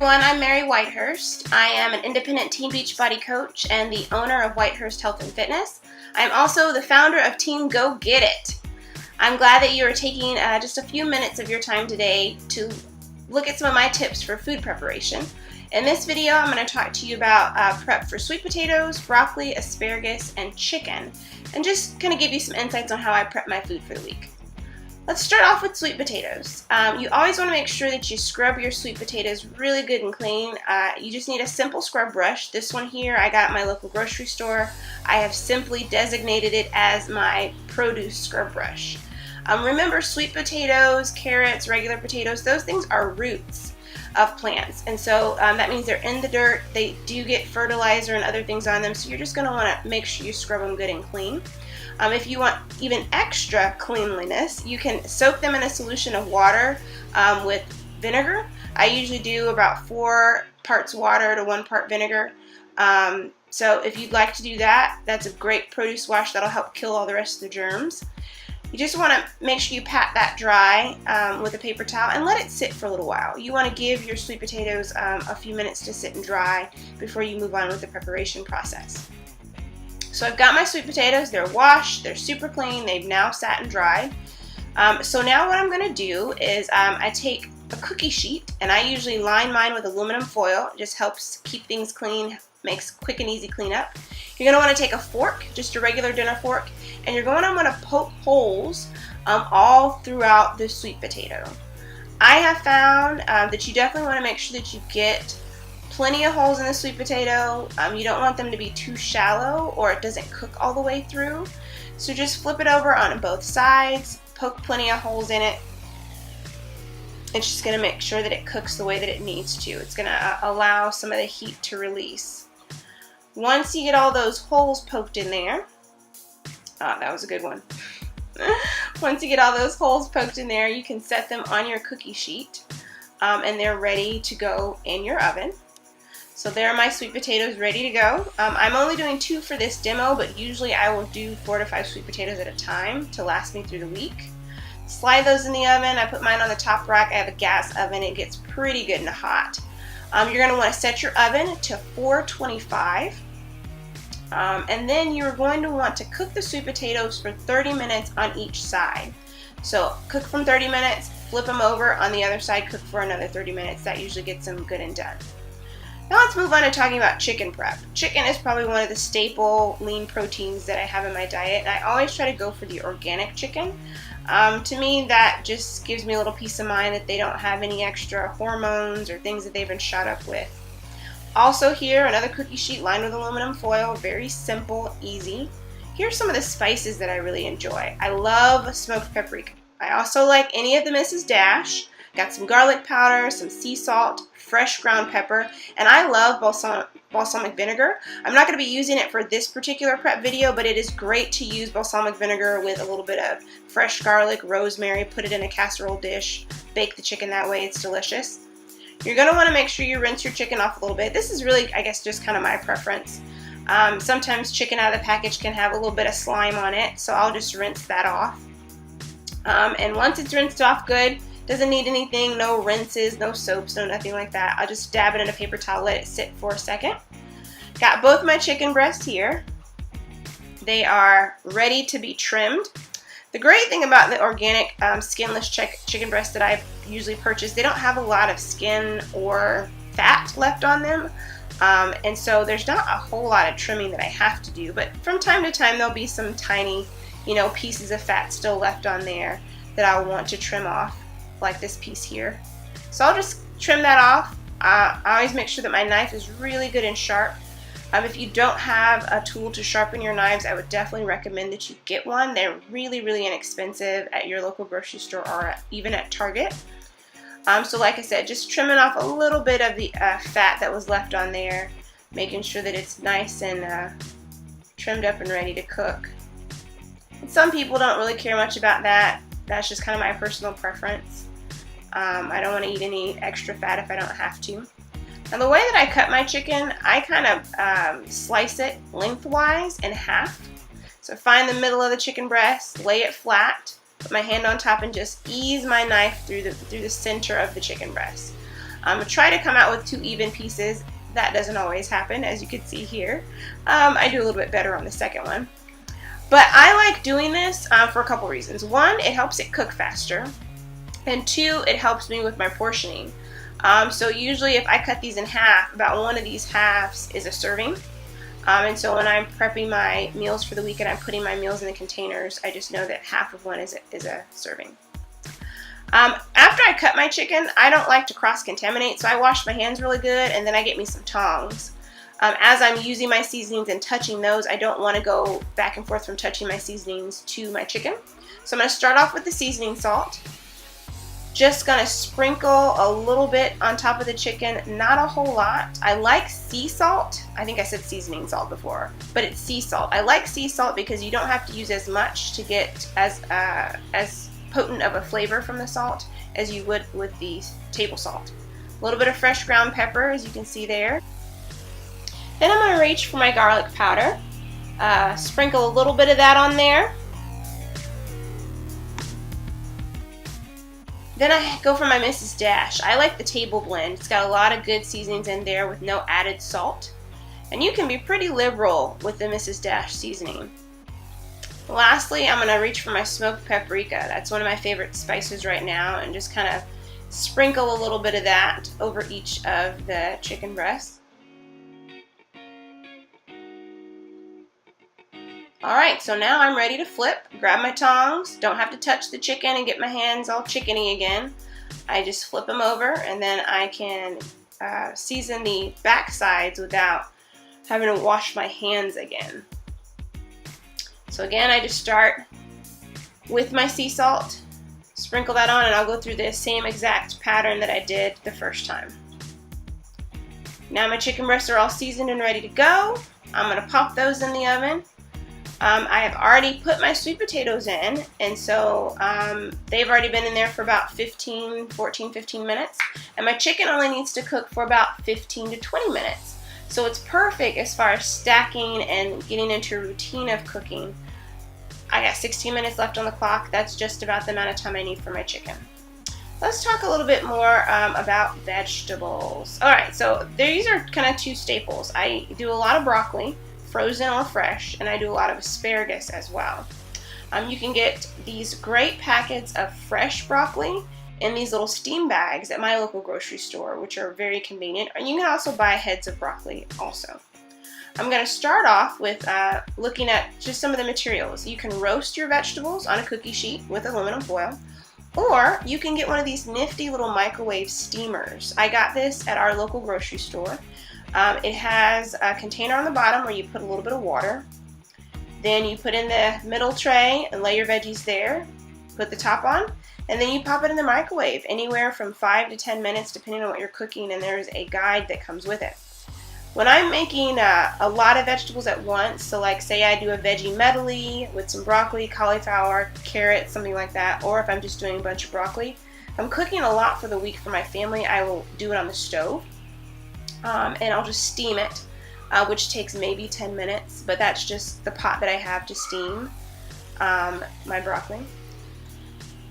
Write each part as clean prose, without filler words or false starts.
I'm Mary Whitehurst. I am an independent Teen Beachbody coach and the owner of Whitehurst Health and Fitness. I am also the founder of Team Go Get It. I'm glad that you are taking just a few minutes of your time today to look at some of my tips for food preparation. In this video, I'm going to talk to you about prep for sweet potatoes, broccoli, asparagus, and chicken, and just kind of give you some insights on how I prep my food for the week. Let's start off with sweet potatoes. You always want to make sure that you scrub your sweet potatoes really good and clean. You just need a simple scrub brush. This one here I got at my local grocery store. I have simply designated it as my produce scrub brush. Remember, sweet potatoes, carrots, regular potatoes, those things are roots of plants, and so that means they're in the dirt. They do get fertilizer and other things on them, so you're just going to want to make sure you scrub them good and clean. If you want even extra cleanliness, you can soak them in a solution of water with vinegar. I usually do about 4 parts water to 1 part vinegar. So if you'd like to do that, that's a great produce wash that'll help kill all the rest of the germs. You just want to make sure you pat that dry with a paper towel and let it sit for a little while. You want to give your sweet potatoes a few minutes to sit and dry before you move on with the preparation process. So I've got my sweet potatoes, they're washed, they're super clean, they've now sat and dried. So now what I'm going to do is I take a cookie sheet, and I usually line mine with aluminum foil. It just helps keep things clean, makes quick and easy cleanup. You're going to want to take a fork, just a regular dinner fork, and you're going to want to poke holes all throughout the sweet potato. I have found that you definitely want to make sure that you get plenty of holes in the sweet potato. You don't want them to be too shallow or it doesn't cook all the way through. So just flip it over on both sides, poke plenty of holes in it. It's just going to make sure that it cooks the way that it needs to. It's going to allow some of the heat to release. Once you get all those holes poked in there, that was a good one. Once you get all those holes poked in there, you can set them on your cookie sheet and they're ready to go in your oven. So there are my sweet potatoes ready to go. I'm only doing 2 for this demo, but usually I will do 4 to 5 sweet potatoes at a time to last me through the week. Slide those in the oven. I put mine on the top rack. I have a gas oven. It gets pretty good and hot. You're going to want to set your oven to 425. And then you're going to want to cook the sweet potatoes for 30 minutes on each side. So cook from 30 minutes, flip them over on the other side, cook for another 30 minutes. That usually gets them good and done. Now let's move on to talking about chicken prep. Chicken is probably one of the staple lean proteins that I have in my diet, and I always try to go for the organic chicken. To me, that just gives me a little peace of mind that they don't have any extra hormones or things that they've been shot up with. Also here, another cookie sheet lined with aluminum foil, very simple, easy. Here's some of the spices that I really enjoy. I love smoked paprika. I also like any of the Mrs. Dash. Got some garlic powder, some sea salt, fresh ground pepper, and I love balsamic vinegar. I'm not going to be using it for this particular prep video, but it is great to use balsamic vinegar with a little bit of fresh garlic, rosemary, put it in a casserole dish, bake the chicken that way. It's delicious. You're going to want to make sure you rinse your chicken off a little bit. This is really, I guess, just kind of my preference. Sometimes chicken out of the package can have a little bit of slime on it, so I'll just rinse that off. And once it's rinsed off good, doesn't need anything, no rinses, no soaps, no nothing like that. I'll just dab it in a paper towel, let it sit for a second. Got both my chicken breasts here. They are ready to be trimmed. The great thing about the organic skinless chicken breasts that I usually purchase, they don't have a lot of skin or fat left on them. And so there's not a whole lot of trimming that I have to do, but from time to time there'll be some tiny, pieces of fat still left on there that I'll want to trim off, like this piece here. So I'll just trim that off. I always make sure that my knife is really good and sharp. If you don't have a tool to sharpen your knives, I would definitely recommend that you get one. They're really, really inexpensive at your local grocery store or even at Target. So like I said, just trimming off a little bit of the fat that was left on there, making sure that it's nice and trimmed up and ready to cook. And some people don't really care much about that. That's just kind of my personal preference. I don't want to eat any extra fat if I don't have to. Now the way that I cut my chicken, I kind of slice it lengthwise in half. So find the middle of the chicken breast, lay it flat, put my hand on top and just ease my knife through the center of the chicken breast. Try to come out with 2 even pieces. That doesn't always happen, as you can see here. I do a little bit better on the second one. But I like doing this for a couple reasons. One, it helps it cook faster. And 2, it helps me with my portioning. So usually if I cut these in half, about one of these halves is a serving. And so when I'm prepping my meals for the week and I'm putting my meals in the containers, I just know that half of one is a serving. After I cut my chicken, I don't like to cross-contaminate, so I wash my hands really good, and then I get me some tongs. As I'm using my seasonings and touching those, I don't want to go back and forth from touching my seasonings to my chicken. So I'm going to start off with the seasoning salt. Just going to sprinkle a little bit on top of the chicken, not a whole lot. I like sea salt. I think I said seasoning salt before, but it's sea salt. I like sea salt because you don't have to use as much to get as potent of a flavor from the salt as you would with the table salt. A little bit of fresh ground pepper, as you can see there. Then I'm going to reach for my garlic powder. Sprinkle a little bit of that on there. Then I go for my Mrs. Dash. I like the table blend. It's got a lot of good seasonings in there with no added salt. And you can be pretty liberal with the Mrs. Dash seasoning. Lastly, I'm going to reach for my smoked paprika. That's one of my favorite spices right now, and just kind of sprinkle a little bit of that over each of the chicken breasts. Alright, so now I'm ready to flip. Grab my tongs. Don't have to touch the chicken and get my hands all chickeny again. I just flip them over, and then I can season the back sides without having to wash my hands again. So again, I just start with my sea salt, sprinkle that on, and I'll go through the same exact pattern that I did the first time. Now my chicken breasts are all seasoned and ready to go. I'm going to pop those in the oven. I have already put my sweet potatoes in, and so they've already been in there for about 15 minutes. And my chicken only needs to cook for about 15 to 20 minutes. So it's perfect as far as stacking and getting into a routine of cooking. I got 16 minutes left on the clock. That's just about the amount of time I need for my chicken. Let's talk a little bit more about vegetables. Alright, so these are kind of 2 staples. I do a lot of broccoli, frozen or fresh, and I do a lot of asparagus as well. You can get these great packets of fresh broccoli in these little steam bags at my local grocery store, which are very convenient. And you can also buy heads of broccoli also. I'm going to start off with looking at just some of the materials. You can roast your vegetables on a cookie sheet with aluminum foil, or you can get one of these nifty little microwave steamers. I got this at our local grocery store. It has a container on the bottom where you put a little bit of water. Then you put in the middle tray and lay your veggies there. Put the top on, and then you pop it in the microwave anywhere from 5 to 10 minutes depending on what you're cooking, and there's a guide that comes with it. When I'm making a lot of vegetables at once, so like say I do a veggie medley with some broccoli, cauliflower, carrots, something like that, or if I'm just doing a bunch of broccoli, if I'm cooking a lot for the week for my family, I will do it on the stove. And I'll just steam it, which takes maybe 10 minutes, but that's just the pot that I have to steam my broccoli.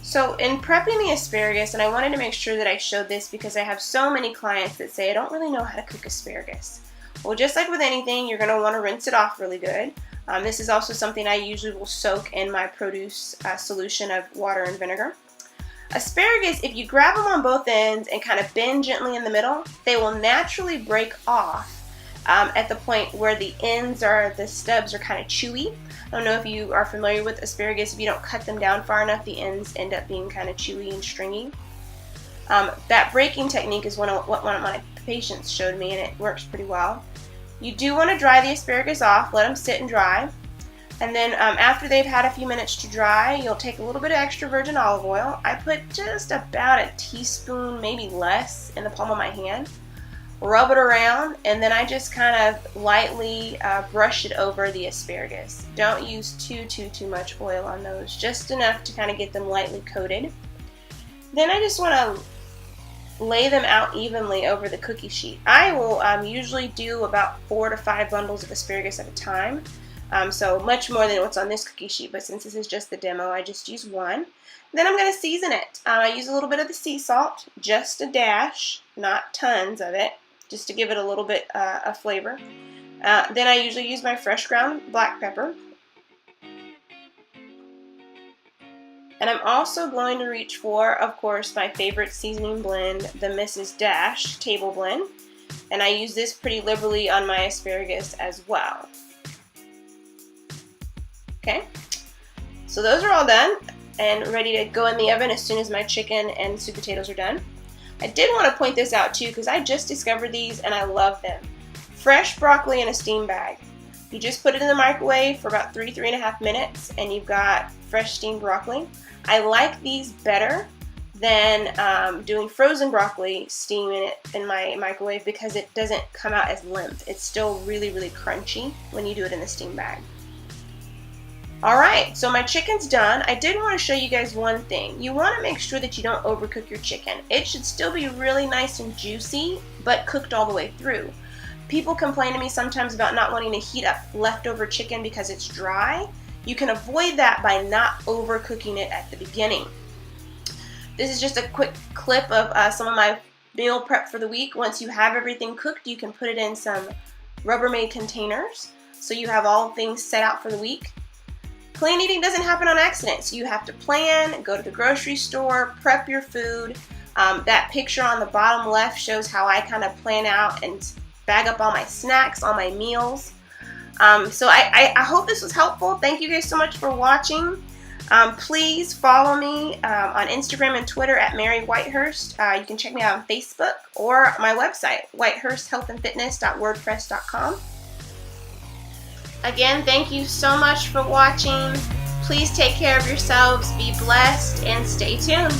So in prepping the asparagus, and I wanted to make sure that I showed this because I have so many clients that say, I don't really know how to cook asparagus. Well, just like with anything, you're going to want to rinse it off really good. This is also something I usually will soak in my produce solution of water and vinegar. Asparagus, if you grab them on both ends and kind of bend gently in the middle, they will naturally break off at the point where the stubs are kind of chewy. I don't know if you are familiar with asparagus. If you don't cut them down far enough, the ends end up being kind of chewy and stringy. That breaking technique is what one of my patients showed me, and it works pretty well. You do want to dry the asparagus off, let them sit and dry. And then after they've had a few minutes to dry, you'll take a little bit of extra virgin olive oil. I put just about a teaspoon, maybe less, in the palm of my hand. Rub it around, and then I just kind of lightly brush it over the asparagus. Don't use too much oil on those, just enough to kind of get them lightly coated. Then I just want to lay them out evenly over the cookie sheet. I will usually do about 4 to 5 bundles of asparagus at a time. So much more than what's on this cookie sheet, but since this is just the demo, I just use one. Then I'm going to season it. I use a little bit of the sea salt, just a dash, not tons of it, just to give it a little bit of flavor. Then I usually use my fresh ground black pepper. And I'm also going to reach for, of course, my favorite seasoning blend, the Mrs. Dash Table Blend. And I use this pretty liberally on my asparagus as well. Okay, so those are all done and ready to go in the oven as soon as my chicken and sweet potatoes are done. I did want to point this out too because I just discovered these and I love them. Fresh broccoli in a steam bag. You just put it in the microwave for about 3.5 minutes and you've got fresh steamed broccoli. I like these better than doing frozen broccoli, steaming it in my microwave, because it doesn't come out as limp. It's still really, really crunchy when you do it in the steam bag. Alright, so my chicken's done. I did want to show you guys one thing. You want to make sure that you don't overcook your chicken. It should still be really nice and juicy, but cooked all the way through. People complain to me sometimes about not wanting to heat up leftover chicken because it's dry. You can avoid that by not overcooking it at the beginning. This is just a quick clip of some of my meal prep for the week. Once you have everything cooked, you can put it in some Rubbermaid containers so you have all things set out for the week. Clean eating doesn't happen on accident, so you have to plan, go to the grocery store, prep your food. That picture on the bottom left shows how I kind of plan out and bag up all my snacks, all my meals. So I hope this was helpful. Thank you guys so much for watching. Please follow me on Instagram and Twitter at Mary Whitehurst. You can check me out on Facebook or my website, whitehursthealthandfitness.wordpress.com. Again, thank you so much for watching. Please take care of yourselves, be blessed, and stay tuned.